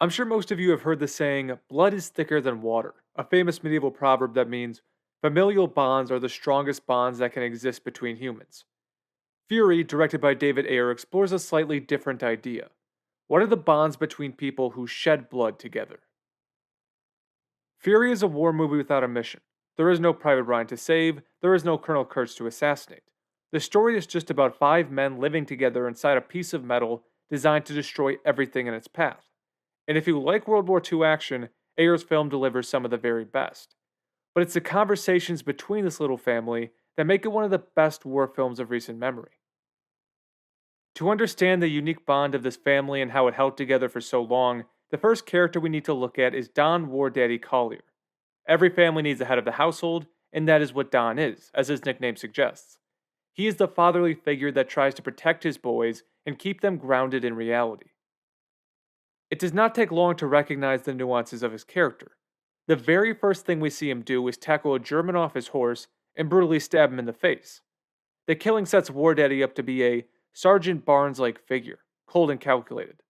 I'm sure most of you have heard the saying, blood is thicker than water, a famous medieval proverb that means familial bonds are the strongest bonds that can exist between humans. Fury, directed by David Ayer, explores a slightly different idea. What are the bonds between people who shed blood together? Fury is a war movie without a mission. There is no Private Ryan to save, there is no Colonel Kurtz to assassinate. The story is just about five men living together inside a piece of metal designed to destroy everything in its path. And if you like World War II action, Ayer's film delivers some of the very best. But it's the conversations between this little family that make it one of the best war films of recent memory. To understand the unique bond of this family and how it held together for so long, the first character we need to look at is Don War Daddy Collier. Every family needs a head of the household, and that is what Don is, as his nickname suggests. He is the fatherly figure that tries to protect his boys and keep them grounded in reality. It does not take long to recognize the nuances of his character. The very first thing we see him do is tackle a German off his horse and brutally stab him in the face. The killing sets War Daddy up to be a Sergeant Barnes like figure, cold and calculated.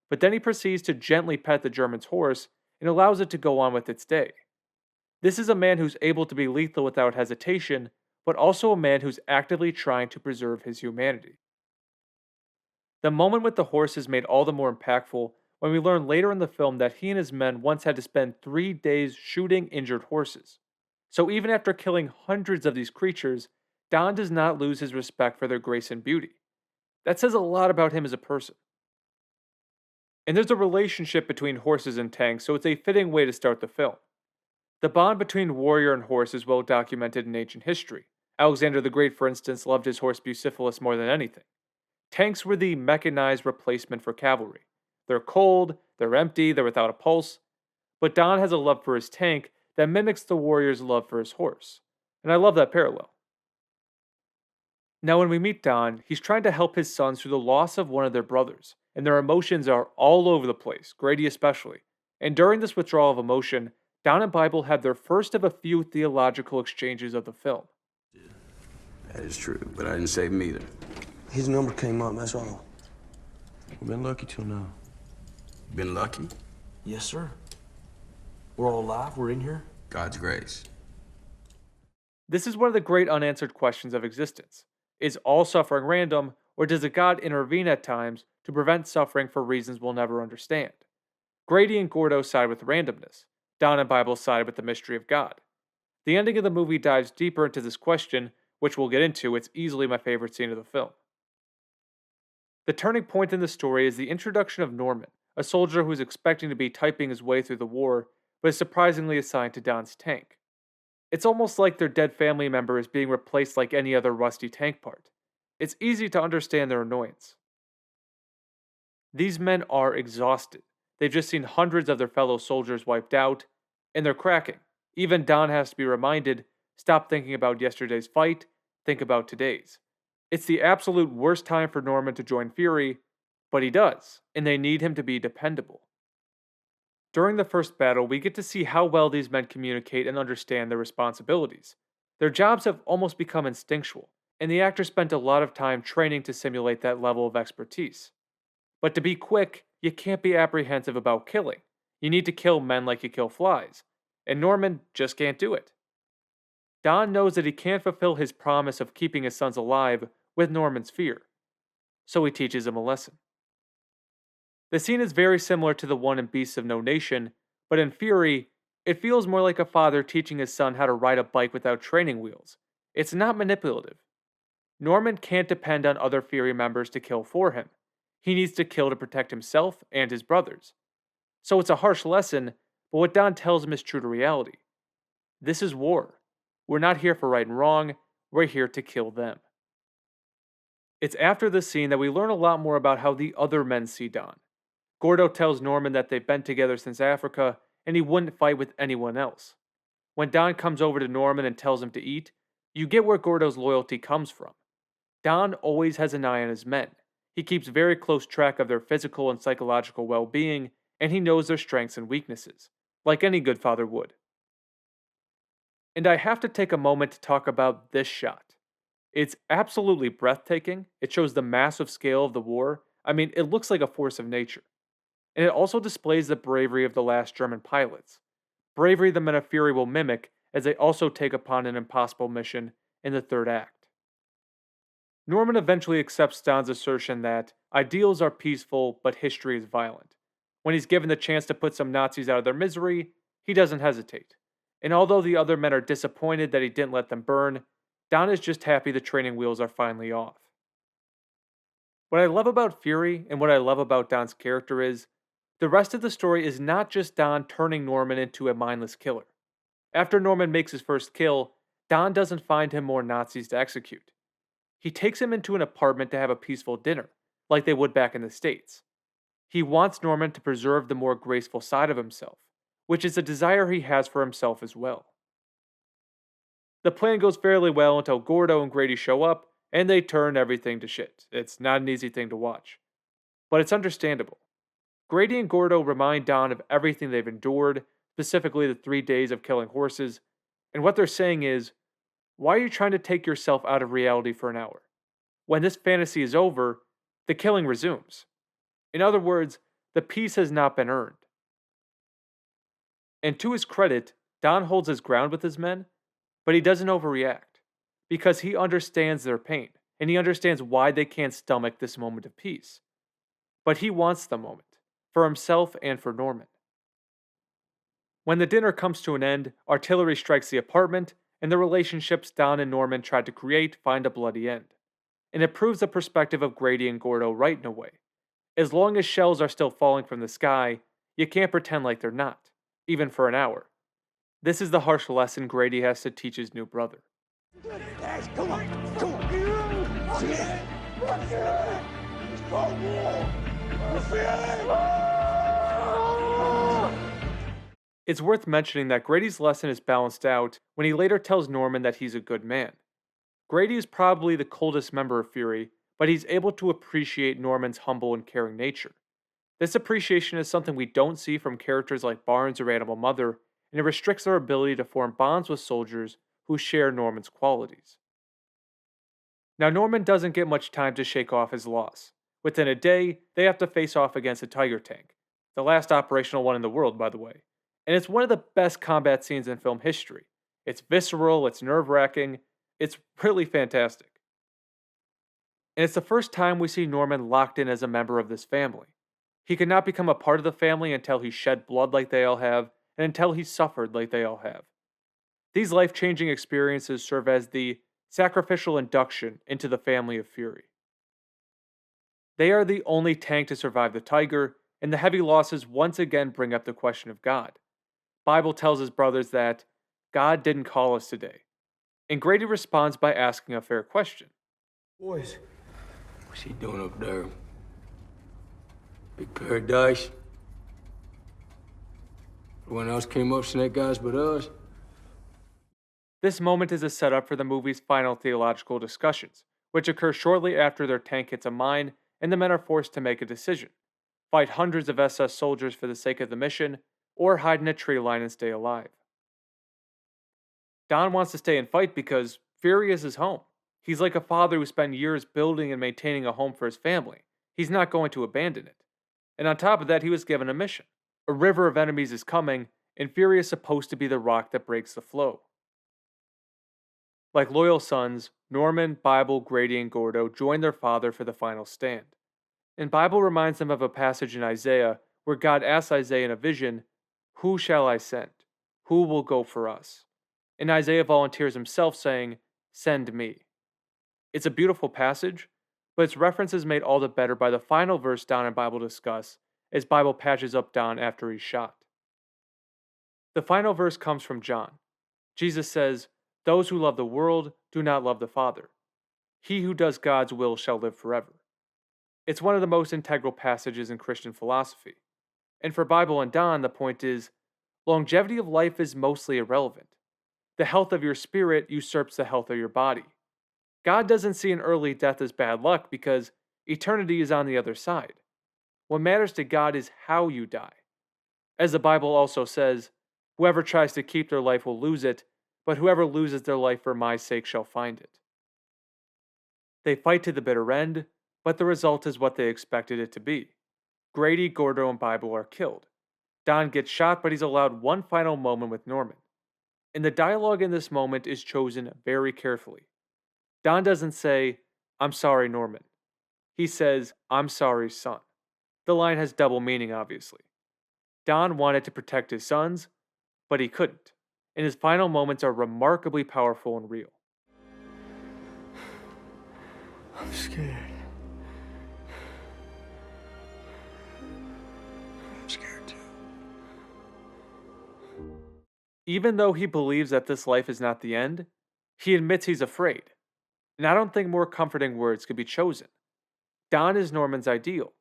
But then he proceeds to gently pet the German's horse and allows it to go on with its day. This is a man who's able to be lethal without hesitation, but also a man who's actively trying to preserve his humanity. The moment with the horse is made all the more impactful when we learn later in the film that he and his men once had to spend 3 days shooting injured horses. So even after killing hundreds of these creatures, Don does not lose his respect for their grace and beauty. That says a lot about him as a person. And there's a relationship between horses and tanks, so it's a fitting way to start the film. The bond between warrior and horse is well documented in ancient history. Alexander the Great, for instance, loved his horse Bucephalus more than anything. Tanks were the mechanized replacement for cavalry. They're cold, they're empty, they're without a pulse. But Don has a love for his tank that mimics the warrior's love for his horse. And I love that parallel. Now, when we meet Don, he's trying to help his sons through the loss of one of their brothers, and their emotions are all over the place, Grady especially. And during this withdrawal of emotion, Don and Bible have their first of a few theological exchanges of the film. That is true, but I didn't save him either. His number came up, that's all. We've been lucky till now. Been lucky? Yes, sir. We're all alive. We're in here. God's grace. This is one of the great unanswered questions of existence. Is all suffering random, or does a God intervene at times to prevent suffering for reasons we'll never understand? Grady and Gordo side with randomness. Don and Bible side with the mystery of God. The ending of the movie dives deeper into this question, which we'll get into. It's easily my favorite scene of the film. The turning point in the story is the introduction of Norman, a soldier who's expecting to be typing his way through the war, but is surprisingly assigned to Don's tank. It's almost like their dead family member is being replaced like any other rusty tank part. It's easy to understand their annoyance. These men are exhausted. They've just seen hundreds of their fellow soldiers wiped out, and they're cracking. Even Don has to be reminded, stop thinking about yesterday's fight, think about today's. It's the absolute worst time for Norman to join Fury, but he does, and they need him to be dependable. During the first battle, we get to see how well these men communicate and understand their responsibilities. Their jobs have almost become instinctual, and the actor spent a lot of time training to simulate that level of expertise. But to be quick, you can't be apprehensive about killing. You need to kill men like you kill flies, and Norman just can't do it. Don knows that he can't fulfill his promise of keeping his sons alive with Norman's fear, so he teaches him a lesson. The scene is very similar to the one in Beasts of No Nation, but in Fury, it feels more like a father teaching his son how to ride a bike without training wheels. It's not manipulative. Norman can't depend on other Fury members to kill for him. He needs to kill to protect himself and his brothers. So it's a harsh lesson, but what Don tells him is true to reality. This is war. We're not here for right and wrong, we're here to kill them. It's after this scene that we learn a lot more about how the other men see Don. Gordo tells Norman that they've been together since Africa, and he wouldn't fight with anyone else. When Don comes over to Norman and tells him to eat, you get where Gordo's loyalty comes from. Don always has an eye on his men. He keeps very close track of their physical and psychological well-being, and he knows their strengths and weaknesses, like any good father would. And I have to take a moment to talk about this shot. It's absolutely breathtaking. It shows the massive scale of the war. I mean, it looks like a force of nature. And it also displays the bravery of the last German pilots, bravery the men of Fury will mimic as they also take upon an impossible mission in the third act. Norman eventually accepts Don's assertion that ideals are peaceful, but history is violent. When he's given the chance to put some Nazis out of their misery, he doesn't hesitate. And although the other men are disappointed that he didn't let them burn, Don is just happy the training wheels are finally off. What I love about Fury and what I love about Don's character is the rest of the story is not just Don turning Norman into a mindless killer. After Norman makes his first kill, Don doesn't find him more Nazis to execute. He takes him into an apartment to have a peaceful dinner, like they would back in the States. He wants Norman to preserve the more graceful side of himself, which is a desire he has for himself as well. The plan goes fairly well until Gordo and Grady show up, and they turn everything to shit. It's not an easy thing to watch. But it's understandable. Grady and Gordo remind Don of everything they've endured, specifically the 3 days of killing horses, and what they're saying is, why are you trying to take yourself out of reality for an hour? When this fantasy is over, the killing resumes. In other words, the peace has not been earned. And to his credit, Don holds his ground with his men, but he doesn't overreact, because he understands their pain, and he understands why they can't stomach this moment of peace. But he wants the moment, for himself and for Norman. When the dinner comes to an end, artillery strikes the apartment, and the relationships Don and Norman tried to create find a bloody end. And it proves the perspective of Grady and Gordo right in a way. As long as shells are still falling from the sky, you can't pretend like they're not, even for an hour. This is the harsh lesson Grady has to teach his new brother. Come on, come on. It's worth mentioning that Grady's lesson is balanced out when he later tells Norman that he's a good man. Grady is probably the coldest member of Fury, but he's able to appreciate Norman's humble and caring nature. This appreciation is something we don't see from characters like Barnes or Animal Mother, and it restricts our ability to form bonds with soldiers who share Norman's qualities. Now, Norman doesn't get much time to shake off his loss. Within a day, they have to face off against a Tiger tank, the last operational one in the world, by the way. And it's one of the best combat scenes in film history. It's visceral, it's nerve-wracking, it's really fantastic. And it's the first time we see Norman locked in as a member of this family. He could not become a part of the family until he shed blood like they all have, and until he suffered like they all have. These life-changing experiences serve as the sacrificial induction into the family of Fury. They are the only tank to survive the Tiger, and the heavy losses once again bring up the question of God. Bible tells his brothers that God didn't call us today. And Grady responds by asking a fair question. Boys, What's he doing up there? Big paradise? Everyone else came up, snake eyes, but us? This moment is a setup for the movie's final theological discussions, which occur shortly after their tank hits a mine and the men are forced to make a decision: fight hundreds of SS soldiers for the sake of the mission, or hide in a tree line and stay alive. Don wants to stay and fight because Fury is his home. He's like a father who spent years building and maintaining a home for his family. He's not going to abandon it. And on top of that, he was given a mission. A river of enemies is coming, and Fury is supposed to be the rock that breaks the flow. Like loyal sons, Norman, Bible, Grady, and Gordo join their father for the final stand. And Bible reminds them of a passage in Isaiah where God asks Isaiah in a vision, "Who shall I send? Who will go for us?" And Isaiah volunteers himself, saying, "Send me." It's a beautiful passage, but its reference is made all the better by the final verse Don and Bible discuss as Bible patches up Don after he's shot. The final verse comes from John. Jesus says, "Those who love the world do not love the Father. He who does God's will shall live forever." It's one of the most integral passages in Christian philosophy. And for Bible and Don, the point is, longevity of life is mostly irrelevant. The health of your spirit usurps the health of your body. God doesn't see an early death as bad luck because eternity is on the other side. What matters to God is how you die. As the Bible also says, whoever tries to keep their life will lose it, but whoever loses their life for my sake shall find it. They fight to the bitter end, but the result is what they expected it to be. Grady, Gordo, and Bible are killed. Don gets shot, but he's allowed one final moment with Norman. And the dialogue in this moment is chosen very carefully. Don doesn't say, "I'm sorry, Norman." He says, "I'm sorry, son." The line has double meaning, obviously. Don wanted to protect his sons, but he couldn't, and his final moments are remarkably powerful and real. I'm scared. I'm scared too. Even though he believes that this life is not the end, he admits he's afraid. And I don't think more comforting words could be chosen. Don is Norman's ideal.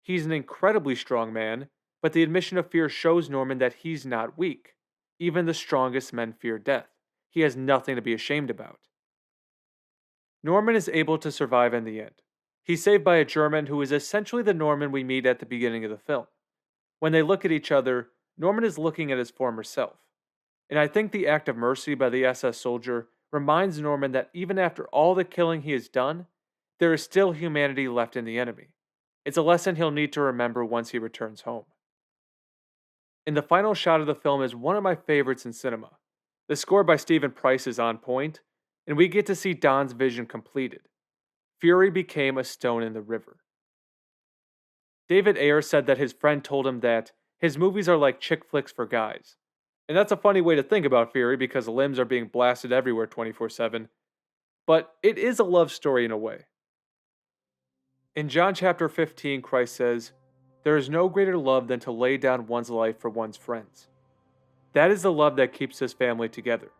He's an incredibly strong man, but the admission of fear shows Norman that he's not weak. Even the strongest men fear death. He has nothing to be ashamed about. Norman is able to survive in the end. He's saved by a German who is essentially the Norman we meet at the beginning of the film. When they look at each other, Norman is looking at his former self. And I think the act of mercy by the SS soldier reminds Norman that even after all the killing he has done, there is still humanity left in the enemy. It's a lesson he'll need to remember once he returns home. And the final shot of the film is one of my favorites in cinema. The score by Stephen Price is on point, and we get to see Don's vision completed. Fury became a stone in the river. David Ayer said that his friend told him that his movies are like chick flicks for guys. And that's a funny way to think about Fury because limbs are being blasted everywhere 24/7. But it is a love story in a way. In John chapter 15, Christ says, "There is no greater love than to lay down one's life for one's friends." That is the love that keeps this family together.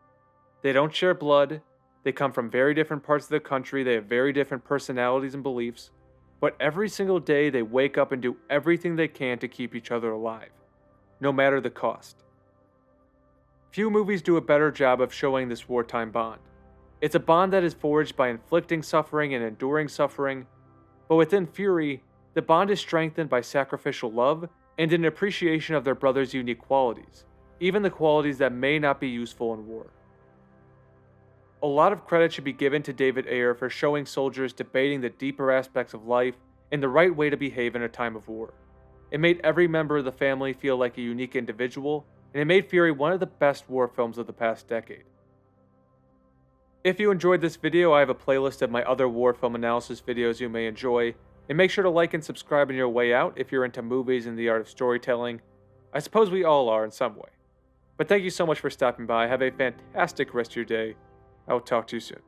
They don't share blood, they come from very different parts of the country, they have very different personalities and beliefs, but every single day they wake up and do everything they can to keep each other alive, no matter the cost. Few movies do a better job of showing this wartime bond. It's a bond that is forged by inflicting suffering and enduring suffering, but within Fury, the bond is strengthened by sacrificial love and an appreciation of their brother's unique qualities, even the qualities that may not be useful in war. A lot of credit should be given to David Ayer for showing soldiers debating the deeper aspects of life and the right way to behave in a time of war. It made every member of the family feel like a unique individual, and it made Fury one of the best war films of the past decade. If you enjoyed this video, I have a playlist of my other war film analysis videos you may enjoy, and make sure to like and subscribe on your way out if you're into movies and the art of storytelling. I suppose we all are in some way. But thank you so much for stopping by. Have a fantastic rest of your day. I will talk to you soon.